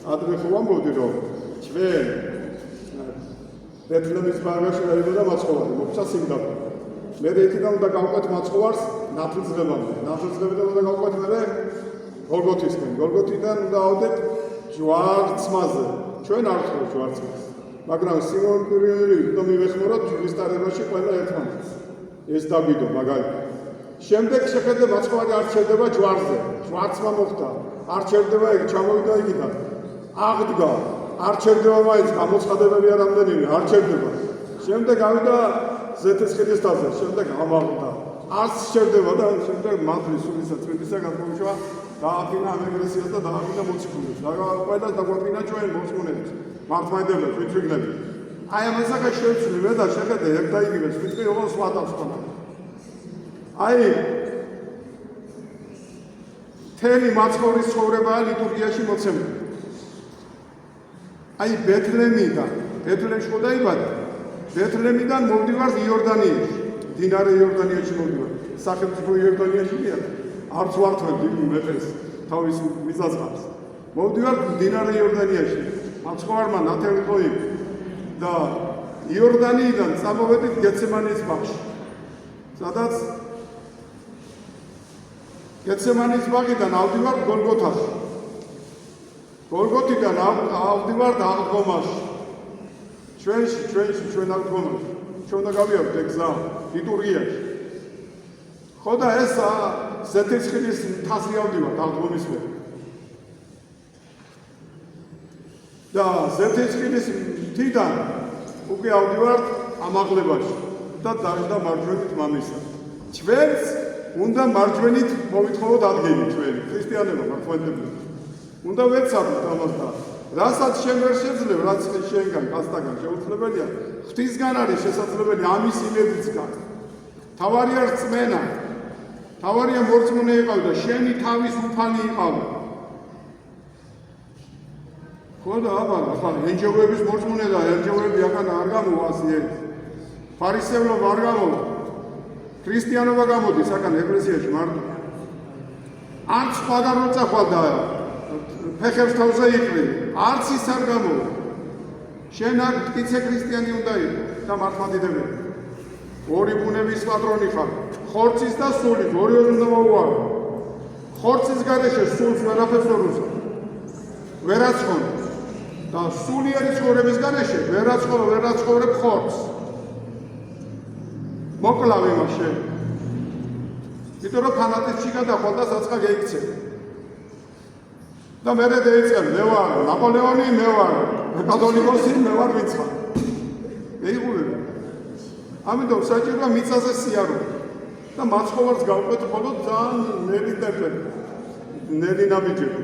ადრე ხო ამბობდი რომ ჩვენ ბეთლემის ბაღაში დაიბადა მაცხოვარი, მოხდა სიმდაბლე. მე იქიდან უნდა გავყვეთ მაცხოვარს ნათლისღებამდე. ნათლისღებამდე უნდა გავყვეთ მე გოლგოთისკენ. გოლგოთიდან უნდა ავდეთ ჯვარცმაზე. ჩვენ არ ვთქვით ჯვარცმას. მაგრამ სიმონ პეტრე და მივეხმაროთ ჯვრის ყველა ერთმანეთს. ეს დაგიდო მაგალითად. შემდეგ შეხედე მაცხოვარი არ ჩერდება ჯვარზე. ჯვარცმა მოხდა. არ ჩერდება იგი ჩამოვიდა იქიდან. აღდგა. არ ჩერდება მაინც გამოცხადებები არამდენიმე, არ ჩერდება. შემდეგ ავიდა ზეთისხილის თაზე, შემდეგ ამაღლდა. არც ჩერდება და შემდეგ მათლის სულისა წმინდისა გადმოუშვა დააფინა ამ ეკლესიას და დააფინა მოციქულებს. ყველას დაგვაფინა ჩვენ მოციქულებს. მართლმადიდებლებს, ვიწვიგლები. აი ამ საკითხს შევცვლი და შეხედე ერთ და იგივე ვიწვი ოღონდ სხვა დავსვანა. აი თემი მაცხოვრის ცხოვრებაა ლიტურგიაში მოცემული. აი ბეთლემში ხო დაიბადა? ბეთლემიდან მოვდივარ იორდანიაში. დინარე იორდანიაში მოვდივარ. სახელმწიფო იორდანიაშია. არც ვართვები მეფეს თავის მიწაწყალს. მოვდივარ დინარე იორდანიაში. მაცხოვარმა ნათელი ყოი და იორდანიიდან წამოვედით გეცემანის ბაღში. სადაც გეცემანის ბაღიდან ავდივარ გოლგოთაში. გოლგოთიდან ავდივარ აღდგომაში. ჩვენ აღდგომაში. ჩვენ უნდა გავიაროთ ეგ გზა ლიტურგიაში. ხო და ეს ზეთისხილის მთაზე ავდივართ აღდგომის მერე. და ზეთისხილის მთიდან უკვე ავდივართ ამაღლებაში და დაждდა მარჯვენით მამისა. ჩვენც უნდა მარჯვენით მოვითხოვოთ ადგილი ჩვენი ქრისტიანებმა მართლმადიდებლებს. უნდა ვეცადოთ ამას და რასაც შენ ვერ შეძლებ, რაც შენგან კაცთაგან შეუძლებელია, ღვთისგან არის შესაძლებელი ამის იმედიც გაქვს. თავარი არ წმენა, თავარია მორწმუნე იყავ და შენი თავის უფალი იყავ. ხო და ახლა ენჯელების მორწმუნე და ენჯელები აქან არ გამოვა. ფარისევლობა არ გამოვა. ქრისტიანობა გამოდის აქან ეკლესიაში მარტო. არც სხვაგან როცა ხვალდა ფეხებს თავზე იყრი, არც ის არ გამოვა. შენ აქ მტკიცე ქრისტიანი უნდა იყო და მართლმადიდებელი. ორი ბუნების პატრონი ხარ. ხორცის და სულის ორი უნდა მოუარო. ხორცის გარეშე სულს ვერაფერს ვერ უზარ. ვერაცხონ და სულიერი ცხოვრების გარეშე ვერაცხოვრებ ხორცს. მოკლავ იმას შენ. იმიტომ რომ ფანატიზმში გადახვალ და საწყა გეიქცე. და მე დაიწყებ, მე ვარ ნაპოლეონი, მე ვარ კათოლიკოსი, მე ვარ ვიცხა. მეიღურებ. ამიტომ საჭიროა მიწაზე სიარული. და მაცხოვარს გავყვეთ მხოლოდ ძალიან ნელი ტერფები. ნელი ნაბიჯები.